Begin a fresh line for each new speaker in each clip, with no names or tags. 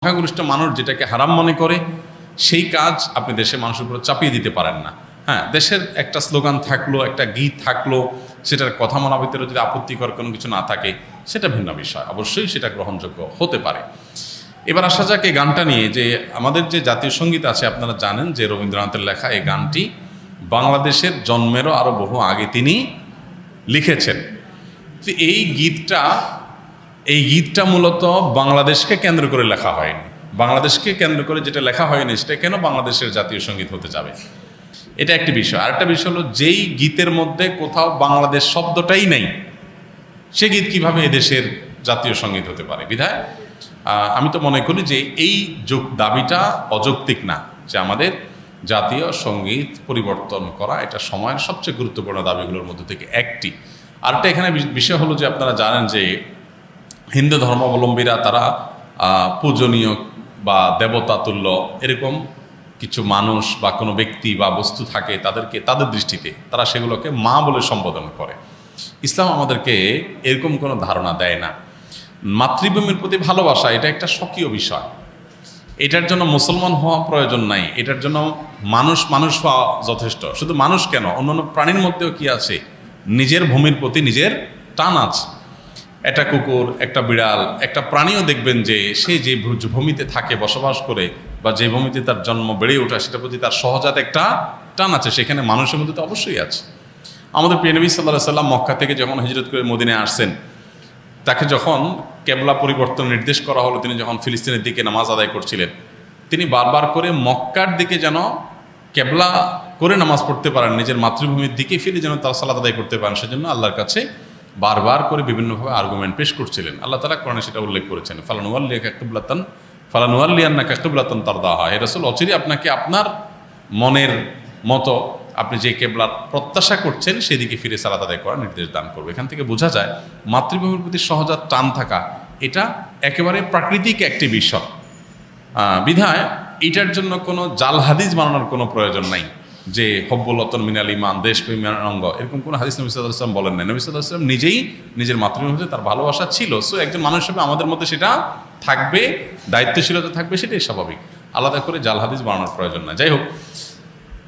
সংখ্যাগরিষ্ঠ মানুষ যেটাকে হারাম মনে করে সেই কাজ আপনি দেশের মানুষের উপর চাপিয়ে দিতে পারেন না। হ্যাঁ, দেশের একটা স্লোগান থাকলো, একটা গীত থাকলো, সেটার কথা মনা ভিতরে যদি আপত্তিকর কোনো কিছু না থাকে সেটা ভিন্ন বিষয়, অবশ্যই সেটা গ্রহণযোগ্য হতে পারে। এবার আসা যাক এই গানটা নিয়ে, যে আমাদের যে জাতীয় সঙ্গীত আছে, আপনারা জানেন যে রবীন্দ্রনাথের লেখা এই গানটি বাংলাদেশের জন্মেরও আরও বহু আগে তিনি লিখেছেন। তো এই গীতটা মূলত বাংলাদেশকে কেন্দ্র করে লেখা হয়নি। বাংলাদেশকে কেন্দ্র করে যেটা লেখা হয়নি সেটা কেন বাংলাদেশের জাতীয় সঙ্গীত হতে যাবে, এটা একটি বিষয়। আরেকটা বিষয় হলো, যেই গীতের মধ্যে কোথাও বাংলাদেশ শব্দটাই নেই সে গীত কিভাবে এদেশের জাতীয় সঙ্গীত হতে পারে। বিধায় আমি তো মনে করি যে এই দাবিটা অযৌক্তিক না, যে আমাদের জাতীয় সঙ্গীত পরিবর্তন করা এটা সময়ের সবচেয়ে গুরুত্বপূর্ণ দাবিগুলোর মধ্যে থেকে একটি। আরেকটা এখানে বিষয় হলো যে আপনারা জানেন যে হিন্দু ধর্মাবলম্বীরা তারা পূজনীয় বা দেবতা তুল্য এরকম কিছু মানুষ বা কোনো ব্যক্তি বা বস্তু থাকে, তাদের দৃষ্টিতে তারা সেগুলোকে মা বলে সম্বোধন করে। ইসলাম আমাদেরকে এরকম কোনো ধারণা দেয় না। মাতৃভূমির প্রতি ভালোবাসা এটা একটা স্বকীয় বিষয়, এটার জন্য মুসলমান হওয়া প্রয়োজন নাই, এটার জন্য মানুষ হওয়া যথেষ্ট। শুধু মানুষ কেন, অন্যান্য প্রাণীর মধ্যেও কি আছে, নিজের ভূমির প্রতি নিজের টান আছে। একটা কুকুর, একটা বিড়াল, একটা প্রাণীও দেখবেন যে সে যে ভূমিতে থাকে, বসবাস করে, বা যে ভূমিতে তার জন্ম বেড়ে ওঠা, সেটার প্রতি তার সহজাত একটা টান আছে। সেখানে মানুষের মধ্যে তো অবশ্যই আছে। আমাদের প্রিয় নবী সাল্লাল্লাহু আলাইহি সাল্লাম মক্কা থেকে যখন হিজরত করে মদিনায় আসছেন, তাকে যখন কেবলা পরিবর্তন নির্দেশ করা হলো, তিনি যখন ফিলিস্তিনের দিকে নামাজ আদায় করছিলেন, তিনি বারবার করে মক্কার দিকে যেন কেবলা করে নামাজ পড়তে পারেন, নিজের মাতৃভূমির দিকে ফিরে যেন তার সালাত আদায় করতে পারেন, সেজন্য আল্লাহর কাছে বারবার করে বিভিন্নভাবে আর্গুমেন্ট পেশ করছিলেন। আল্লাহ তাআলা কোরআনে সেটা উল্লেখ করেছেন, ফালানুওয়াল্লিয়ান্নাকা কিবলাতান তারদাহা। হে রাসূল, অচিরে আপনাকে আপনার মনের মতো আপনি যে কেবলার প্রত্যাশা করছেন সেদিকে ফিরে সালাত আদায় করার নির্দেশ দান করবে। এখান থেকে বোঝা যায় মাতৃভূমির প্রতি সহজাত টান থাকা এটা একেবারে প্রাকৃতিক একটি বিষয়। বিধায় এটার জন্য কোনো জাল হাদিস বানানোর কোনো প্রয়োজন নাই, যে হব্বুল্লাতন মিনাল ইমান, দেশপ্রেমের অঙ্গ, এরকম কোনো হাদিস নবী সাল্লাল্লাহু আলাইহি ওয়াসাল্লাম বলেন নাই। নবী সাল্লাল্লাহু আলাইহি ওয়াসাল্লাম নিজেই নিজের মাতৃভূমিতে তার ভালোবাসা ছিল। সো একজন মানুষ হিসেবে আমাদের মধ্যে সেটা থাকবে, দায়িত্বশীলতা থাকবে, সেটাই স্বাভাবিক। আলাদা করে জাল হাদিস বানানোর প্রয়োজন নাই। যাই হোক,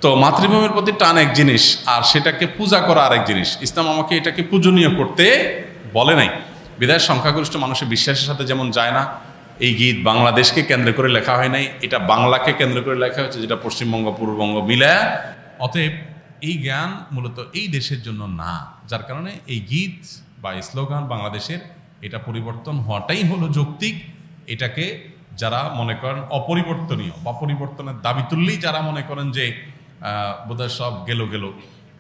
তো মাতৃভূমির প্রতি টান এক জিনিস, আর সেটাকে পূজা করা আরেক জিনিস। ইসলাম আমাকে এটাকে পূজনীয় করতে বলে নাই। বিধায় সংখ্যাগরিষ্ঠ মানুষের বিশ্বাসের সাথে যেমন যায় না, এই গীত বাংলাদেশকে কেন্দ্র করে লেখা হয় নাই, এটা বাংলাকে কেন্দ্র করে লেখা হয়েছে, যেটা পশ্চিমবঙ্গ পূর্ববঙ্গ মিলায়। অতএব এই জ্ঞান মূলত এই দেশের জন্য না, যার কারণে এই গীত বা স্লোগান বাংলাদেশের এটা পরিবর্তন হওয়াটাই হলো যৌক্তিক। এটাকে যারা মনে করেন অপরিবর্তনীয় বা পরিবর্তনের দাবি তুললেই যারা মনে করেন যে বোধহয় সব গেল,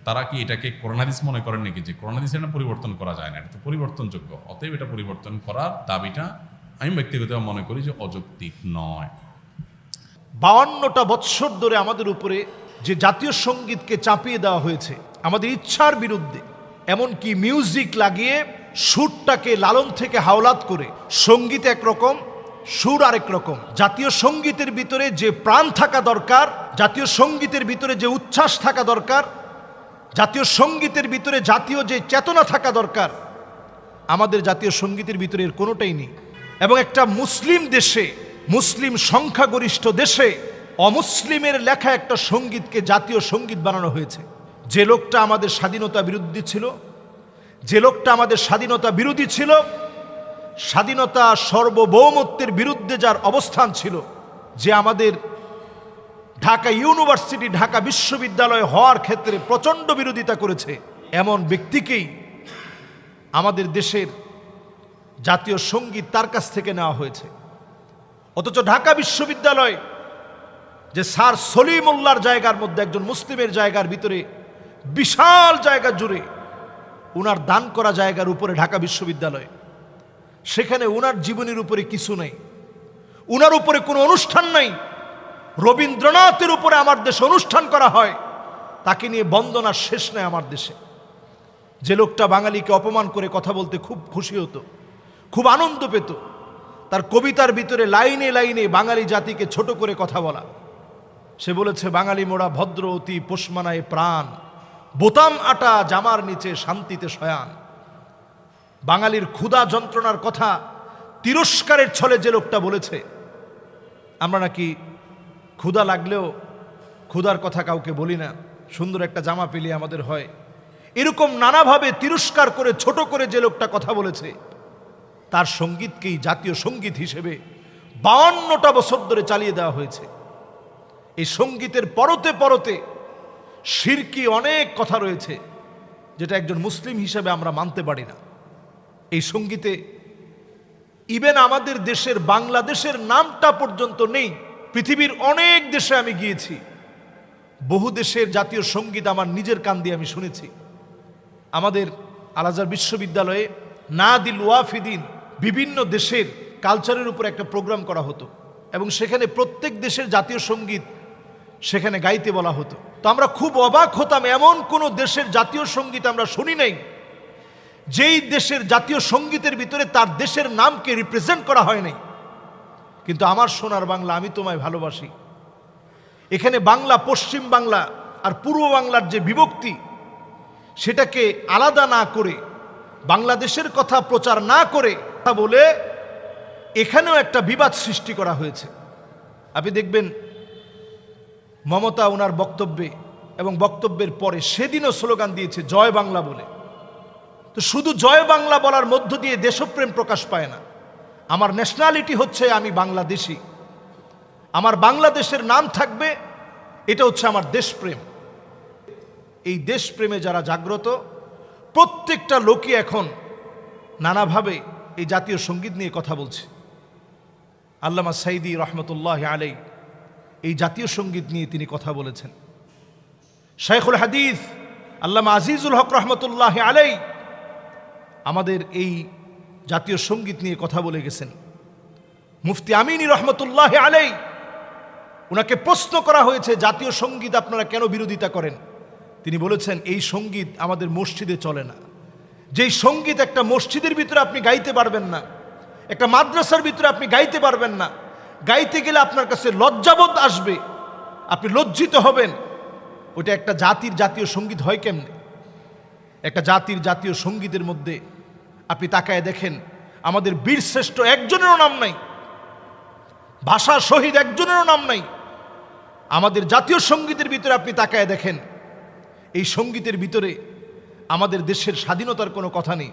তারা কি এটাকে কোরআন হাদিস মনে করেন নাকি, যে কোরআন হাদিস এটা পরিবর্তন করা যায় না, এটা তো পরিবর্তনযোগ্য। অতএব এটা পরিবর্তন করার দাবিটা আমি ব্যক্তিগতভাবে মনে করি যে অযৌক্তিক নয়।
52টা বৎসর ধরে আমাদের উপরে যে জাতীয় সঙ্গীতকে চাপিয়ে দেওয়া হয়েছে আমাদের ইচ্ছার বিরুদ্ধে, এমনকি মিউজিক লাগিয়ে সুরটাকে লালন থেকে হাওলাত করে, সঙ্গীত একরকম, সুর আরেক রকম। জাতীয় সঙ্গীতের ভিতরে যে প্রাণ থাকা দরকার, জাতীয় সঙ্গীতের ভিতরে যে উচ্ছ্বাস থাকা দরকার, জাতীয় সঙ্গীতের ভিতরে জাতীয় যে চেতনা থাকা দরকার, আমাদের জাতীয় সঙ্গীতের ভিতরে এর কোনোটাই নেই। এবং একটা মুসলিম দেশে, মুসলিম সংখ্যাগরিষ্ঠ দেশে অমুসলিমের লেখা একটা সঙ্গীতকে জাতীয় সঙ্গীত বানানো হয়েছে। যে লোকটা আমাদের স্বাধীনতা বিরোধী ছিল, যে লোকটা আমাদের স্বাধীনতা বিরোধী ছিল, স্বাধীনতা সার্বভৌমত্বের বিরুদ্ধে যার অবস্থান ছিল, যে আমাদের ঢাকা ইউনিভার্সিটি, ঢাকা বিশ্ববিদ্যালয় হওয়ার ক্ষেত্রে প্রচণ্ড বিরোধিতা করেছে, এমন ব্যক্তিকেই আমাদের দেশের জাতীয় সঙ্গীত তার কাছ থেকে নেওয়া হয়েছে। অথচ ঢাকা বিশ্ববিদ্যালয় যে স্যার সলিমুল্লাহর জায়গার মধ্যে, একজন মুসলিমের জায়গার ভিতরে বিশাল জায়গা জুড়ে উনার দান করা জায়গার উপরে ঢাকা বিশ্ববিদ্যালয়, সেখানে উনার জীবনের উপরে কিছু নেই, উনার উপরে কোনো অনুষ্ঠান নাই। রবীন্দ্রনাথের উপরে আমার দেশে অনুষ্ঠান করা হয়, তাকে নিয়ে বন্দনার শেষ নেই আমার দেশে। যে লোকটা বাঙালিকে অপমান করে কথা বলতে খুব খুশি হতো, খুব আনন্দ পেত, তার কবিতার ভিতরে লাইনে লাইনে বাঙালি জাতিকে ছোট করে কথা বলা। সে বলেছে, বাঙালি মোড়া ভদ্র অতি পোষমানায় প্রাণ, বোতাম আটা জামার নিচে শান্তিতে শয়ান। বাঙালির ক্ষুধা যন্ত্রণার কথা তিরস্কারের ছলে যে লোকটা বলেছে, আমরা নাকি ক্ষুধা লাগলেও ক্ষুধার কথা কাউকে বলি না, সুন্দর একটা জামা পেলে আমাদের হয়। এরকম নানাভাবে তিরস্কার করে ছোট করে যে লোকটা কথা বলেছে, তার সঙ্গীতকেই জাতীয় সঙ্গীত হিসেবে 52টা বছর ধরে চালিয়ে দেওয়া হয়েছে। এই সঙ্গীতের পরতে পরতে শিরকি অনেক কথা রয়েছে, যেটা একজন মুসলিম হিসেবে আমরা মানতে পারি না। এই সঙ্গীতে ইভেন আমাদের দেশের বাংলাদেশের নামটা পর্যন্ত নেই। পৃথিবীর অনেক দেশে আমি গিয়েছি, বহু দেশের জাতীয় সঙ্গীত আমার নিজের কান দিয়ে আমি শুনেছি। আমাদের আল আজহার বিশ্ববিদ্যালয়ে নাদিল ওয়াফিদিন বিভিন্ন দেশের কালচারের উপর একটা প্রোগ্রাম করা হতো, এবং সেখানে প্রত্যেক দেশের জাতীয় সঙ্গীত সেখানে গাইতে বলা হতো। তো আমরা খুব অবাক হতাম, এমন কোনো দেশের জাতীয় সঙ্গীত আমরা শুনি নাই যেই দেশের জাতীয় সঙ্গীতের ভিতরে তার দেশের নামকে রিপ্রেজেন্ট করা হয় নাই। কিন্তু আমার সোনার বাংলা, আমি তোমায় ভালোবাসি, এখানে বাংলা, পশ্চিম বাংলা আর পূর্ব বাংলার যে বিভক্তি, সেটাকে আলাদা না করে, বাংলাদেশের কথা প্রচার না করে বলে এখানেও একটা বিবাদ সৃষ্টি করা হয়েছে। আপনি দেখবেন মমতা ওনার বক্তব্যে এবং বক্তব্যের পরে সেদিনও স্লোগান দিয়েছে জয় বাংলা বলে। তো শুধু জয় বাংলা বলার মধ্য দিয়ে দেশপ্রেম প্রকাশ পায় না। আমার ন্যাশনালিটি হচ্ছে আমি বাংলাদেশি, আমার বাংলাদেশের নাম থাকবে, এটা হচ্ছে আমার দেশপ্রেম। এই দেশপ্রেমে যারা জাগ্রত, প্রত্যেকটা লোকই এখন নানাভাবে এই জাতীয় সঙ্গীত নিয়ে কথা বলছে। আল্লামা সাইদি রহমতুল্লাহ আলাই এই জাতীয় সঙ্গীত নিয়ে তিনি কথা বলেছেন। শাইখুল হাদিস আল্লামা আজিজুল হক রহমতুল্লাহ আলাই আমাদের এই জাতীয় সঙ্গীত নিয়ে কথা বলে গেছেন। মুফতি আমিনী রহমতুল্লাহ আলাই, ওনাকে প্রশ্ন করা হয়েছে জাতীয় সঙ্গীত আপনারা কেন বিরোধিতা করেন? তিনি বলেছেন এই সঙ্গীত আমাদের মসজিদে চলে না। যেই সঙ্গীত একটা মসজিদের ভিতরে আপনি গাইতে পারবেন না, একটা মাদ্রাসার ভিতরে আপনি গাইতে পারবেন না, গাইতে গেলে আপনার কাছে লজ্জাবোধ আসবে, আপনি লজ্জিত হবেন, ওটা একটা জাতির জাতীয় সঙ্গীত হয় কেমনে? একটা জাতির জাতীয় সঙ্গীতের মধ্যে আপনি তাকায় দেখেন, আমাদের বীরশ্রেষ্ঠ একজনেরও নাম নাই, ভাষা শহীদ একজনেরও নাম নাই। আমাদের জাতীয় সঙ্গীতের ভিতরে আপনি তাকায় দেখেন, এই সঙ্গীতের ভিতরে আমাদের দেশের স্বাধীনতার কোনো কথা নেই।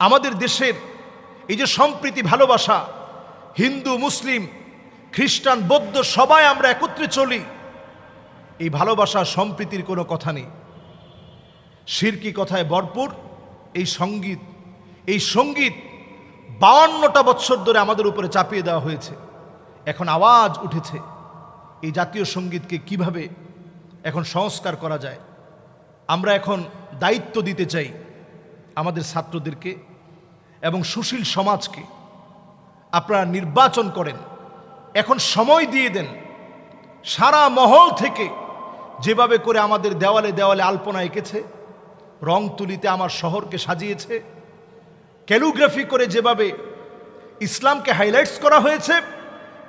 আমাদের দেশের এই যে সম্প্রীতি, ভালোবাসা, হিন্দু, মুসলিম, খ্রিস্টান, বৌদ্ধ সবাই আমরা একত্রে চলি, এই ভালোবাসা সম্প্রীতির কোনো কথা নেই। শিরকি কথায় ভরপুর এই সঙ্গীত। এই সঙ্গীত 52টা বছর ধরে আমাদের উপরে চাপিয়ে দেওয়া হয়েছে। এখন আওয়াজ উঠেছে এই জাতীয় সঙ্গীতকে কিভাবে এখন সংস্কার করা যায়। আমরা এখন দায়িত্ব দিতে চাই আমাদের ছাত্রদেরকে এবং সুশীল সমাজকে। আপনারা নির্বাচন করেন, এখন সময় দিয়ে দেন। সারা মহল থেকে যেভাবে করে আমাদের দেওয়ালে দেওয়ালে আলপনা এঁকেছে, রং তুলিতে আমার শহরকে সাজিয়েছে, ক্যালিগ্রাফি করে যেভাবে ইসলামকে হাইলাইটস করা হয়েছে,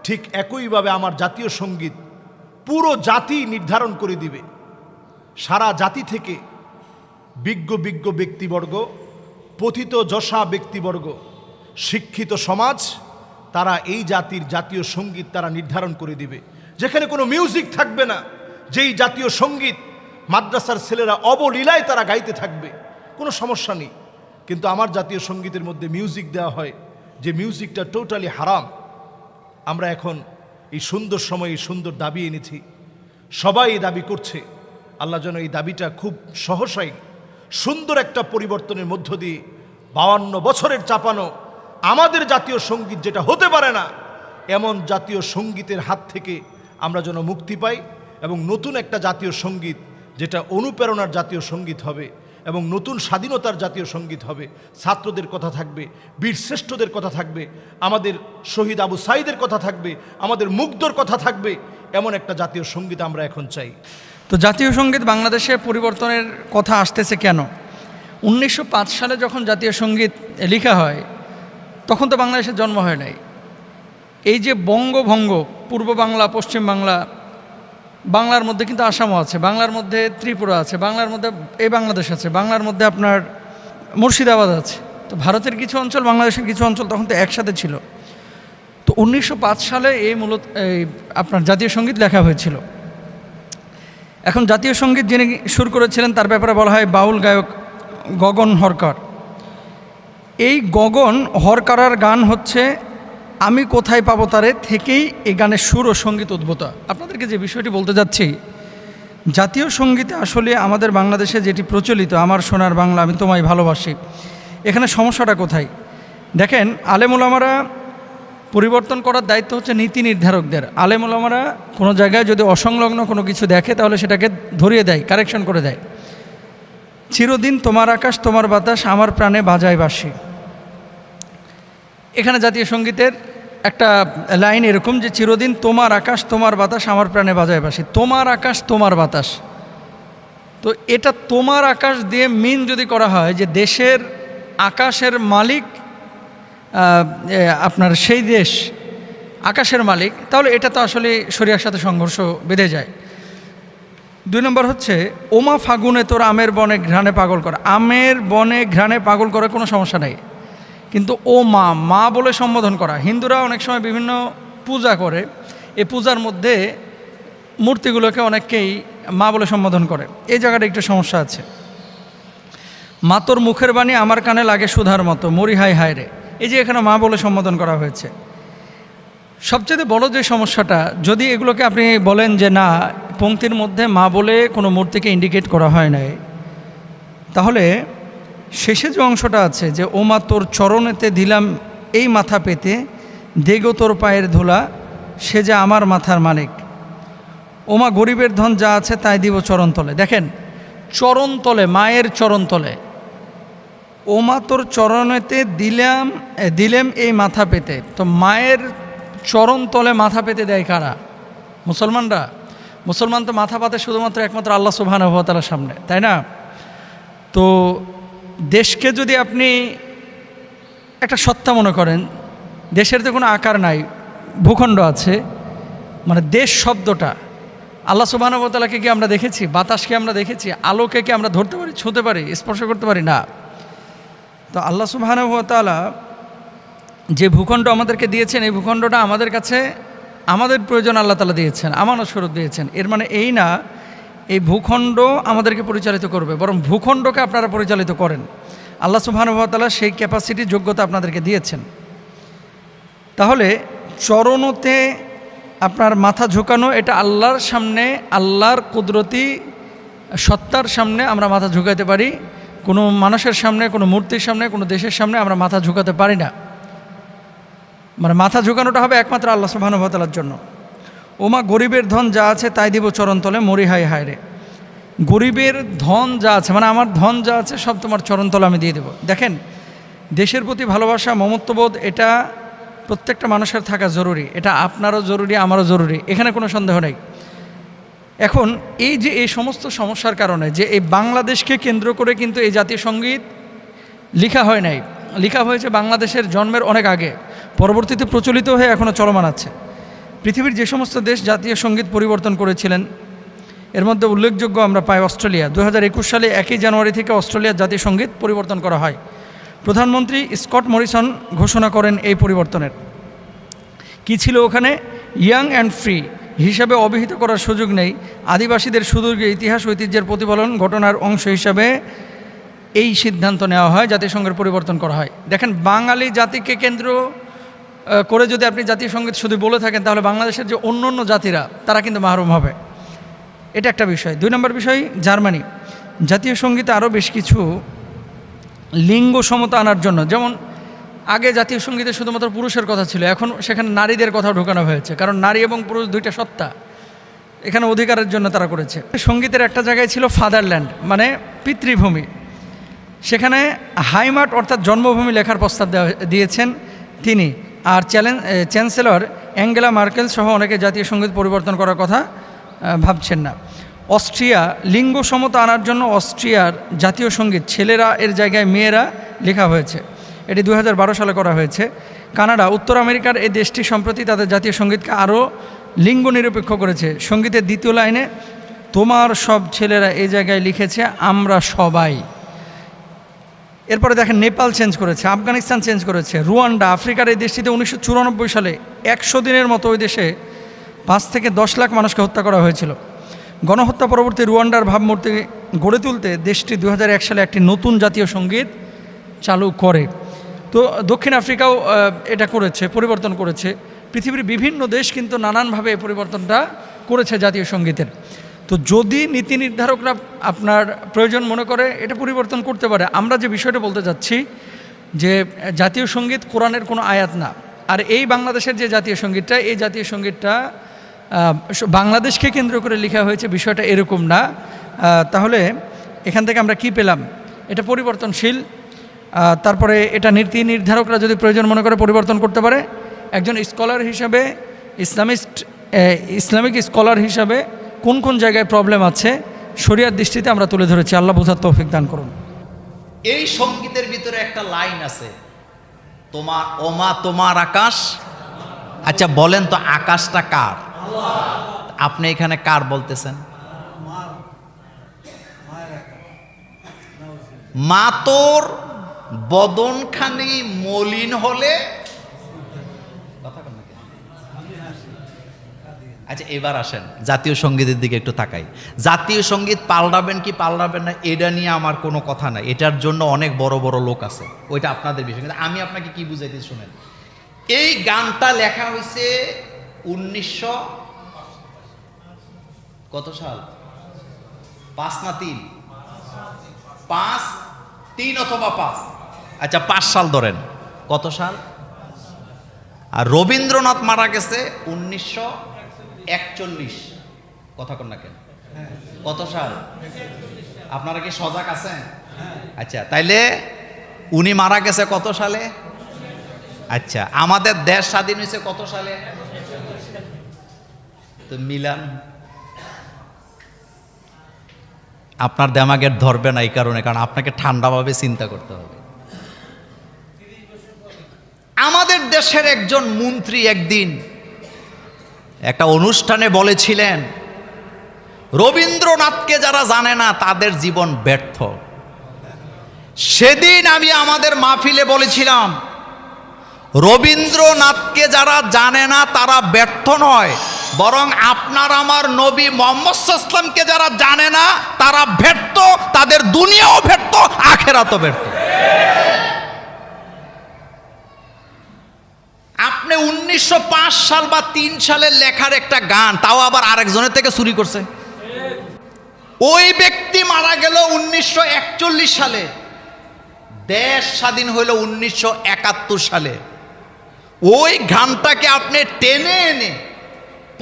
ঠিক একইভাবে আমার জাতীয় সঙ্গীত পুরো জাতি নির্ধারণ করে দিবে। সারা জাতি থেকে বিজ্ঞ বিজ্ঞ ব্যক্তিবর্গ, পতিত যশা ব্যক্তিবর্গ, শিক্ষিত সমাজ, তারা এই জাতির জাতীয় সঙ্গীত তারা নির্ধারণ করে দিবে। যেখানে কোনো মিউজিক থাকবে না, যেই জাতীয় সঙ্গীত মাদ্রাসার ছেলেরা অবলীলায় তারা গাইতে থাকবে, কোনো সমস্যা নেই। কিন্তু আমার জাতীয় সঙ্গীতের মধ্যে মিউজিক দেওয়া হয়, যে মিউজিকটা টোটালি হারাম। আমরা এখন এই সুন্দর সময়ে সুন্দর দাবি এনেছি, সবাই এই দাবি করছে। আল্লাহ যেন এই দাবিটা খুব সহসাই সুন্দর একটা পরিবর্তনের মধ্য দিয়ে 52 বছরের চাপানো আমাদের জাতীয় সঙ্গীত যেটা হতে পারে না, এমন জাতীয় সঙ্গীতের হাত থেকে আমরা যেন মুক্তি পাই, এবং নতুন একটা জাতীয় সঙ্গীত যেটা অনুপ্রেরণার জাতীয় সঙ্গীত হবে, এবং নতুন স্বাধীনতার জাতীয় সঙ্গীত হবে। ছাত্রদের কথা থাকবে, বীরশ্রেষ্ঠদের কথা থাকবে, আমাদের শহীদ আবু সাইদের কথা থাকবে, আমাদের মুগ্ধর কথা থাকবে। এমন একটা জাতীয় সঙ্গীত আমরা এখন চাই।
তো জাতীয় সঙ্গীত বাংলাদেশে পরিবর্তনের কথা আসতেছে কেন? 1905 সালে যখন জাতীয় সঙ্গীত লেখা হয়, তখন তো বাংলাদেশের জন্ম হয় নাই। এই যে বঙ্গভঙ্গ, পূর্ব বাংলা, পশ্চিম বাংলা, বাংলার মধ্যে কিন্তু আসামও আছে, বাংলার মধ্যে ত্রিপুরা আছে, বাংলার মধ্যে এই বাংলাদেশ আছে, বাংলার মধ্যে আপনার মুর্শিদাবাদ আছে। তো ভারতের কিছু অঞ্চল, বাংলাদেশের কিছু অঞ্চল তখন তো একসাথে ছিল। তো 1905 সালে আপনার জাতীয় সঙ্গীত লেখা হয়েছিল। এখন জাতীয় সঙ্গীত যিনি সুর করেছিলেন তার ব্যাপারে বলা হয় বাউল গায়ক গগন হরকার। এই গগন হরকারার গান হচ্ছে আমি কোথায় পাবো তারে থেকেই এই গানের সুর ও সঙ্গীত উদ্ভূত। আপনাদেরকে যে বিষয়টি বলতে যাচ্ছি, জাতীয় সঙ্গীতে আসলে আমাদের বাংলাদেশে যেটি প্রচলিত আমার সোনার বাংলা আমি তোমায় ভালোবাসি, এখানে সমস্যাটা কোথায়? দেখেন, আলেম ওলামারা পরিবর্তন করার দায়িত্ব হচ্ছে নীতি নির্ধারকদের। আলেম ওলামারা কোনো জায়গায় যদি অসংলগ্ন কোনো কিছু দেখে তাহলে সেটাকে ধরিয়ে দেয়, কারেকশন করে দেয়। চিরদিন তোমার আকাশ তোমার বাতাস আমার প্রাণে বাজায় বাঁশি, এখানে জাতীয় সঙ্গীতের একটা লাইন এরকম যে চিরদিন তোমার আকাশ তোমার বাতাস আমার প্রাণে বাজায় বাঁশি। তোমার আকাশ তোমার বাতাস, তো এটা তোমার আকাশ দিয়ে মিন যদি করা হয় যে দেশের আকাশের মালিক আপনার সেই দেশ আকাশের মালিক, তাহলে এটা তো আসলে শরিয়ার সাথে সংঘর্ষ বেঁধে যায়। 2 নম্বর হচ্ছে ওমা ফাগুনে তোর আমের বনে ঘ্রাণে পাগল করা। আমের বনে ঘ্রাণে পাগল করার কোনো সমস্যা নেই, কিন্তু ও মা মা বলে সম্বোধন করা। হিন্দুরা অনেক সময় বিভিন্ন পূজা করে, এই পূজার মধ্যে মূর্তিগুলোকে অনেককেই মা বলে সম্বোধন করে, এই জায়গাটা একটু সমস্যা আছে। মা তোর মুখের বাণী আমার কানে লাগে সুধার মতো মরি হায় হায় রে, এই যে এখানে মা বলে সম্বোধন করা হয়েছে। সবচেয়ে বড় যে সমস্যাটা, যদি এগুলোকে আপনি বলেন যে না পংক্তির মধ্যে মা বলে কোনো মূর্তিকে ইন্ডিকেট করা হয় নাই, তাহলে শেষে যে অংশটা আছে যে ওমা তোর চরণেতে দিলাম এই মাথা পেতে দেগো তোর পায়ের ধুলা সে যে আমার মাথার মালিক, ওমা গরিবের ধন যা আছে তাই দিব চরণতলে। দেখেন, চরণতলে, মায়ের চরণতলে, ওমা তোর চরণেতে দিলাম এই মাথা পেতে। তো মায়ের চরণতলে মাথা পেতে দেয় কারা? মুসলমানরা। মুসলমান তো মাথা পাতে শুধুমাত্র একমাত্র আল্লাহ সুবহানাহু ওয়া তাআলার সামনে, তাই না? তো দেশকে যদি আপনি একটা সত্তা মনে করেন, দেশের তো কোনো আকার নাই, ভূখণ্ড আছে, মানে দেশ শব্দটা আল্লাহ সুবহানাহু ওয়া তাআলাকে কি আমরা দেখেছি? বাতাসকে আমরা দেখেছি? আলোকে কি আমরা ধরতে পারি, ছুঁতে পারি, স্পর্শ করতে পারি না? তো আল্লাহ সুবহানাহু ওয়া তাআলা যে ভূখণ্ড আমাদেরকে দিয়েছেন, এই ভূখণ্ডটা আমাদের কাছে আমাদের প্রয়োজন আল্লাহ তাআলা দিয়েছেন, আমানত স্বরূপ দিয়েছেন। এর মানে এই না এই ভূখণ্ড আমাদেরকে পরিচালিত করবে, বরং ভূখণ্ডকে আপনারা পরিচালিত করেন। আল্লাহ সুবহানাহু ওয়া তাআলা সেই ক্যাপাসিটি, যোগ্যতা আপনাদেরকে দিয়েছেন। তাহলে চরণতে আপনার মাথা ঝুঁকানো, এটা আল্লাহর সামনে, আল্লাহর কুদরতি সত্তার সামনে আমরা মাথা ঝুঁকাতে পারি। কোনো মানুষের সামনে, কোনো মূর্তির সামনে, কোনো দেশের সামনে আমরা মাথা ঝুঁকাতে পারি না। মানে মাথা ঝুঁকানোটা হবে একমাত্র আল্লাহ সুবহানাহু ওয়া তাআলার জন্য। ওমা গরিবের ধন যা আছে তাই দিব চরণতলে মরি হায় হায় রে। গরিবের ধন যা আছে, মানে আমার ধন যা আছে সব তোমার চরণতলে আমি দিয়ে দেব। দেখেন, দেশের প্রতি ভালোবাসা, মমত্ববোধ, এটা প্রত্যেকটা মানুষের থাকা জরুরি, এটা আপনারও জরুরি, আমারও জরুরি, এখানে কোনো সন্দেহ নেই। এখন এই যে এই সমস্ত সমস্যার কারণে যে এই বাংলাদেশকে কেন্দ্র করে কিন্তু এই জাতীয় সঙ্গীত লেখা হয় নাই, লেখা হয়েছে বাংলাদেশের জন্মের অনেক আগে, পরবর্তীতে প্রচলিত হয়ে এখনও চলমান আছে। পৃথিবীর যে সমস্ত দেশ জাতীয় সঙ্গীত পরিবর্তন করেছিলেন, এর মধ্যে উল্লেখযোগ্য আমরা পাই অস্ট্রেলিয়া। 2021 সালে 1 জানুয়ারি থেকে অস্ট্রেলিয়ার জাতীয় সঙ্গীত পরিবর্তন করা হয়। প্রধানমন্ত্রী স্কট মরিসন ঘোষণা করেন এই পরিবর্তনের। কি ছিল ওখানে? ইয়াং অ্যান্ড ফ্রি হিসাবে অভিহিত করার সুযোগ নেই, আদিবাসীদের সুদীর্ঘ ইতিহাস ঐতিহ্যের প্রতিফলন ঘটনার অংশ হিসাবে এই সিদ্ধান্ত নেওয়া হয়, জাতিসংঘের পরিবর্তন করা হয়। দেখেন, বাঙালি জাতিকে কেন্দ্র করে যদি আপনি জাতীয় সঙ্গীত শুধু বলে থাকেন, তাহলে বাংলাদেশের যে অন্য অন্য জাতিরা তারা কিন্তু মাহরুম হবে, এটা একটা বিষয়। 2 নম্বর বিষয়, জার্মানি জাতীয় সঙ্গীতে আরও বেশ কিছু লিঙ্গ সমতা আনার জন্য, যেমন আগে জাতীয় সঙ্গীতে শুধুমাত্র পুরুষের কথা ছিল, এখন সেখানে নারীদের কথাও ঢোকানো হয়েছে, কারণ নারী এবং পুরুষ দুইটা সত্তা, এখানে অধিকারের জন্য তারা করেছে। সঙ্গীতের একটা জায়গায় ছিল ফাদারল্যান্ড, মানে পিতৃভূমি, সেখানে হাইমার্ট অর্থাৎ জন্মভূমি লেখার প্রস্তাব দিয়েছেন তিনি। আর চ্যান্সেলর অ্যাঙ্গেলা মার্কেল সহ অনেকে জাতীয় সঙ্গীত পরিবর্তন করার কথা ভাবছেন না। অস্ট্রিয়া লিঙ্গ সমতা আনার জন্য অস্ট্রিয়ার জাতীয় সঙ্গীত ছেলেরা এর জায়গায় মেয়েরা লেখা হয়েছে, এটি 2012 সালে করা হয়েছে। কানাডা, উত্তর আমেরিকার এই দেশটি সম্প্রতি তাদের জাতীয় সঙ্গীতকে আরও লিঙ্গ নিরপেক্ষ করেছে। সঙ্গীতের 2য় লাইনে তোমার সব ছেলেরা এই জায়গায় লিখেছে আমরা সবাই, এরপরে দেখেন নেপাল চেঞ্জ করেছে, আফগানিস্তান চেঞ্জ করেছে, রুয়ান্ডা, আফ্রিকার এই দেশটিতে 1994 সালে 100 দিনের মতো ওই দেশে 5 থেকে 10 লাখ মানুষকে হত্যা করা হয়েছিল। গণহত্যা পরবর্তী রুয়ান্ডার ভাবমূর্তি গড়ে তুলতে দেশটি 2001 সালে একটি নতুন জাতীয় সঙ্গীত চালু করে। তো দক্ষিণ আফ্রিকাও এটা করেছে, পরিবর্তন করেছে। পৃথিবীর বিভিন্ন দেশ কিন্তু নানানভাবে এই পরিবর্তনটা করেছে জাতীয় সঙ্গীতের। তো যদি নীতি নির্ধারকরা আপনার প্রয়োজন মনে করে এটা পরিবর্তন করতে পারে। আমরা যে বিষয়টা বলতে চাচ্ছি যে জাতীয় সঙ্গীত কোরআনের কোনো আয়াত না। আর এই বাংলাদেশের যে জাতীয় সঙ্গীতটা, এই জাতীয় সঙ্গীতটা বাংলাদেশকে কেন্দ্র করে লেখা হয়েছে, বিষয়টা এরকম না। তাহলে এখান থেকে আমরা কি পেলাম? এটা পরিবর্তনশীল। তারপরে এটা নীতি নির্ধারকরা যদি প্রয়োজন মনে করে পরিবর্তন করতে পারে। একজন স্কলার হিসাবে, ইসলামিক স্কলার হিসাবে কোন কোন জায়গায় প্রবলেম আছে শরিয়ার দৃষ্টিতে আমরা তুলে ধরেছি। আল্লাহ বোঝার তৌফিক দান করুন।
এই সঙ্গীতের ভিতরে একটা লাইন আছে, তোমার ওমা তোমার আকাশ। আচ্ছা বলেন তো আকাশটা কার? আপনি এখানে কার বলতেছেন? মা তোর বদনখানি মলিন হলে আচ্ছা এবার আসেন জাতীয় সঙ্গীতের দিকে একটু তাকাই। জাতীয় সঙ্গীত পাল্টাবেন কি পাল্টাবেন না এটা নিয়ে আমার কোনো কথা নাই, এটার জন্য অনেক বড় বড় লোক আছে, ওইটা আপনাদের বিষয়। কিন্তু আমি আপনাকে কি বুঝাইতে শুনেন, এই গানটা লেখা হয়েছে 1900 কত সাল? 5 না 3? 5, 3 অথবা 5। আচ্ছা 5 সাল ধরেন, কত সাল? আর রবীন্দ্রনাথ মারা গেছে 1941। কথা কন না কেন? কত সাল? আপনারা কি সজাগ আছেন? আচ্ছা তাইলে উনি মারা গেছে কত সালে? আচ্ছা আমাদের দেশ স্বাধীন হয়েছে কত সালে? তো মিলান আপনার দেমাগের ধরবে না এই কারণে, কারণ আপনাকে ঠান্ডাভাবে চিন্তা করতে হবে। আমাদের দেশের একজন মন্ত্রী একদিন একটা অনুষ্ঠানে বলেছিলেন, রবীন্দ্রনাথকে যারা জানে না তাদের জীবন ব্যর্থ। সেদিন আমি আমাদের মাহফিলে বলেছিলাম, রবীন্দ্রনাথকে যারা জানে না তারা ব্যর্থ নয়, বরং আপনার আমার নবী মুহাম্মদ সাল্লাল্লাহু আলাইহি ওয়াসাল্লামকে যারা জানে না তারা ব্যর্থ, তাদের দুনিয়াও ব্যর্থ, আখিরাতও ব্যর্থ। আপনি 1905 সাল বা 3 সালের লেখার একটা গান, তাও আবার আরেকজনের থেকে চুরি করছে। ওই ব্যক্তি মারা গেল 1941 সালে, দেশ স্বাধীন হইল 1971 সালে। ওই গানটাকে আপনি টেনে এনে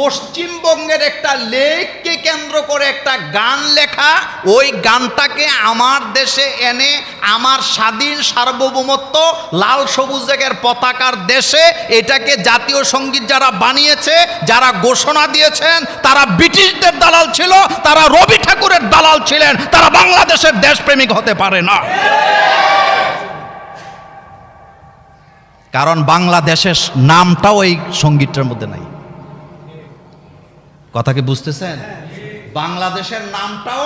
পশ্চিমবঙ্গের একটা লেককে কেন্দ্র করে একটা গান লেখা, ওই গানটাকে আমার দেশে এনে আমার স্বাধীন সার্বভৌমত্ব লাল সবুজ রঙের পতাকার দেশে এটাকে জাতীয় সঙ্গীত যারা বানিয়েছে, যারা ঘোষণা দিয়েছেন, তারা ব্রিটিশদের দালাল ছিল, তারা রবি ঠাকুরের দালাল ছিলেন, তারা বাংলাদেশের দেশপ্রেমিক হতে পারে না। কারণ বাংলাদেশের নামটাও এই সঙ্গীতটার মধ্যে নাই। কথা কি বুঝতেছেন? বাংলাদেশের নামটাও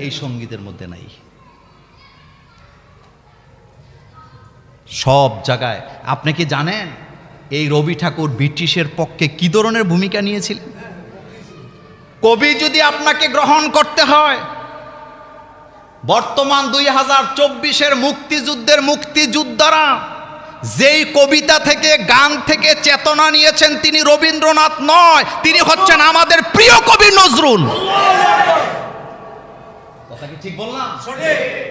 এই সঙ্গীতের মধ্যে নাই। সব জায়গায় আপনি কি জানেন এই রবি ঠাকুর ব্রিটিশের পক্ষে কি ধরনের ভূমিকা নিয়েছিলেন? কবি যদি আপনাকে গ্রহণ করতে হয়, বর্তমান 2024-এর মুক্তিযুদ্ধের মুক্তিযোদ্ধারা যেই কবিতা থেকে গান থেকে চেতনা নিয়েছেন তিনি রবীন্দ্রনাথ নয়, তিনি হচ্ছেন আমাদের প্রিয় কবি নজরুল। কথা কি ঠিক বললাম?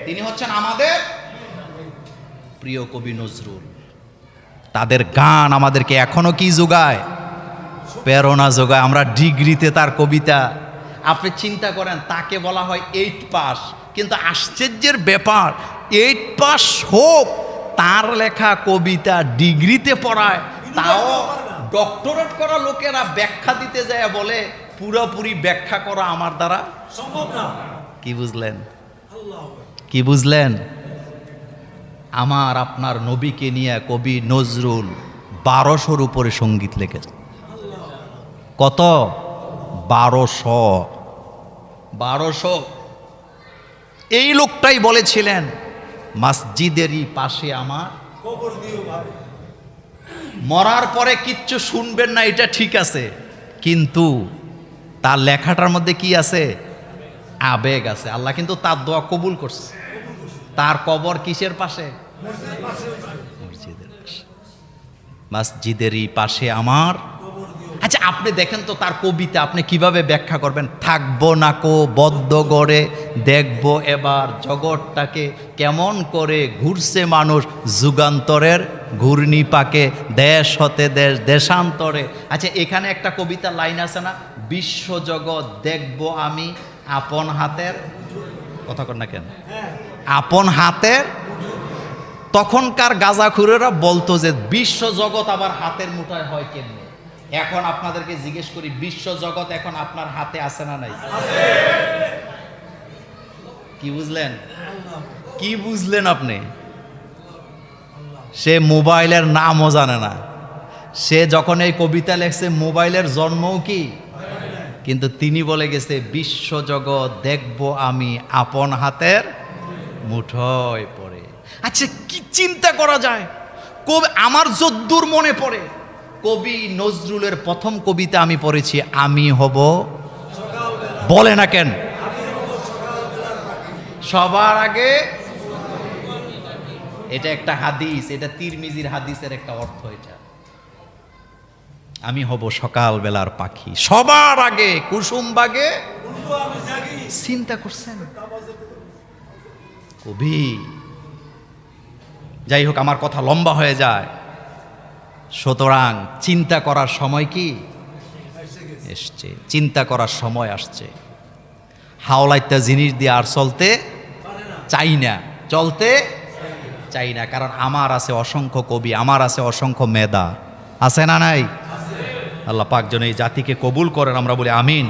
তিনি হচ্ছেন আমাদের প্রিয় কবি নজরুল। তাদের গান আমাদেরকে এখনো কি যোগায়? প্রেরণা যোগায়। আমরা ডিগ্রিতে তার কবিতা, আপনি চিন্তা করেন, তাকে বলা হয় 8 পাস, কিন্তু আশ্চর্যের ব্যাপার 8 পাস হোক, তার লেখা কবিতা ডিগ্রিতে পড়ায়, তাও ডক্টরেট করা লোকেরা ব্যাখ্যা দিতে যায় বলে পুরোপুরি ব্যাখ্যা করা আমার দ্বারা সম্ভব না। কি বুঝলেন? কি বুঝলেন? আমার আপনার নবীকে নিয়ে কবি নজরুল 1200-র উপরে সঙ্গীত লিখেছে। কত? 1200। এই লোকটাই বলেছিলেন মসজিদেরই পাশে আমার মরার পরে কিচ্ছু শুনবেন না, এটা ঠিক আছে, কিন্তু তার লেখাটার মধ্যে কি আছে? আবেগ আছে। আল্লাহ কিন্তু তার দোয়া কবুল করছে। তার কবর কিসের পাশে? মসজিদের পাশে। মসজিদেরই পাশে আমার। আচ্ছা, আপনি দেখেন তো তার কবিতা আপনি কিভাবে ব্যাখ্যা করবেন? থাকবো না কো বদ্ধ গড়ে, দেখবো এবার জগৎটাকে কেমন করে ঘুরছে মানুষ যুগান্তরের ঘূর্ণি পাকে, দেশ হতে দেশ দেশান্তরে। আচ্ছা, এখানে একটা কবিতার লাইন আছে না, বিশ্বজগৎ দেখবো আমি আপন হাতের, কথা কর না কেন, আপন হাতের। তখনকার গাঁজাখুরেরা বলতো যে বিশ্বজগৎ আবার হাতের মুঠায় হয় কেমনে? এখন আপনাদেরকে জিজ্ঞেস করি, বিশ্বজগৎ এখন আপনার হাতে আছে না নাই? কি বুঝলেন? কি বুঝলেন আপনি? সে মোবাইলের নামও জানে না। সে যখন এই কবিতা লেখছে মোবাইলের জন্মও কি, কিন্তু তিনি বলে গেছে বিশ্বজগৎ দেখবো আমি আপন হাতের মুঠোয় পড়ে। আচ্ছা, কি চিন্তা করা যায়? কবি, আমার যদ্দূর মনে পড়ে, কবি নজরুলের প্রথম কবিতা আমি পড়েছি, আমি হব, বলে না কেন, সবার আগে। এটা একটা হাদিস, এটা তিরমিজির হাদিসের একটা অর্থ। এটা আমি হব সকাল বেলার পাখি, সবার আগে কুসুম বাগে। চিন্তা করছেন কবি? যাই হোক, আমার কথা লম্বা হয়ে যায়। সুতরাং চিন্তা করার সময় কি এসছে, চিন্তা করার সময় আসছে। হাওলাইত্যা জিনিস দিয়ে আর চলতে চাই না, চলতে চাই না, কারণ আমার আছে অসংখ্য কবি, আমার আছে অসংখ্য মেধা, আছে না নাই? আল্লাহ পাক যেন এই জাতিকে কবুল করেন, আমরা বলি আমিন।